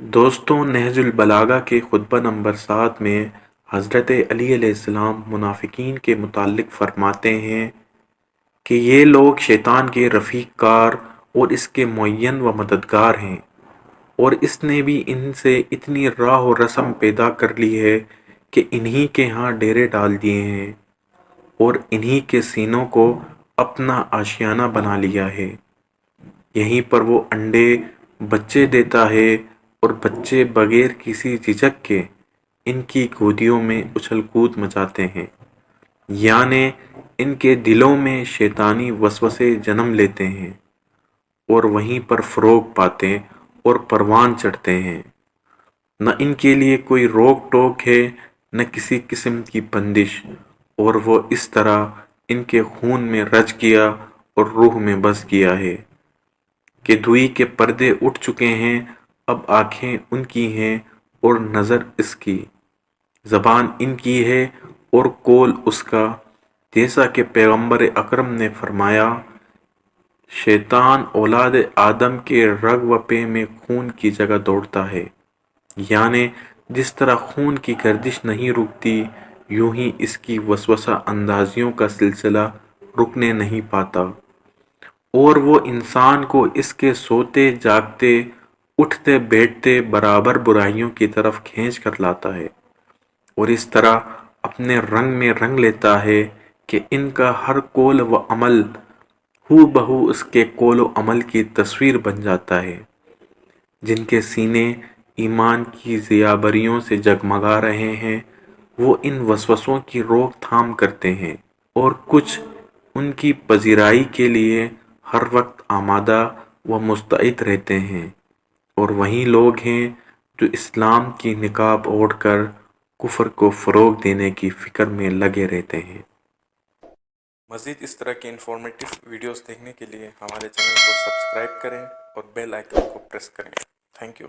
دوستوں، نہج البلاغہ کے خطبہ نمبر 7 میں حضرت علی علیہ السلام منافقین کے متعلق فرماتے ہیں کہ یہ لوگ شیطان کے رفیق کار اور اس کے معین و مددگار ہیں، اور اس نے بھی ان سے اتنی راہ و رسم پیدا کر لی ہے کہ انہی کے ہاں ڈیرے ڈال دیے ہیں اور انہی کے سینوں کو اپنا آشیانہ بنا لیا ہے۔ یہیں پر وہ انڈے بچے دیتا ہے اور بچے بغیر کسی جھجک کے ان کی گودیوں میں اچھل کود مچاتے ہیں، یعنی ان کے دلوں میں شیطانی وسوسے جنم لیتے ہیں اور وہیں پر فروغ پاتے اور پروان چڑھتے ہیں۔ نہ ان کے لیے کوئی روک ٹوک ہے، نہ کسی قسم کی بندش، اور وہ اس طرح ان کے خون میں رچ گیا اور روح میں بس گیا ہے کہ دوئی کے پردے اٹھ چکے ہیں۔ اب آنکھیں ان کی ہیں اور نظر اس کی، زبان ان کی ہے اور قول اس کا، جیسا کہ پیغمبر اکرم نے فرمایا، شیطان اولاد آدم کے رگ و پے میں خون کی جگہ دوڑتا ہے، یعنی جس طرح خون کی گردش نہیں رکتی، یوں ہی اس کی وسوسہ اندازیوں کا سلسلہ رکنے نہیں پاتا، اور وہ انسان کو اس کے سوتے جاگتے اٹھتے بیٹھتے برابر برائیوں کی طرف کھینچ کر لاتا ہے، اور اس طرح اپنے رنگ میں رنگ لیتا ہے کہ ان کا ہر قول و عمل ہو بہو اس کے قول و عمل کی تصویر بن جاتا ہے۔ جن کے سینے ایمان کی ضیابریوں سے جگمگا رہے ہیں، وہ ان وسوسوں کی روک تھام کرتے ہیں، اور کچھ ان کی پذیرائی کے لیے ہر وقت آمادہ و مستعد رہتے ہیں، اور وہی لوگ ہیں جو اسلام کی نقاب اوڑھ کر کفر کو فروغ دینے کی فکر میں لگے رہتے ہیں۔ مزید اس طرح کی انفارمیٹو ویڈیوز دیکھنے کے لیے ہمارے چینل کو سبسکرائب کریں اور بیل آئیکن کو پریس کریں۔ Thank you.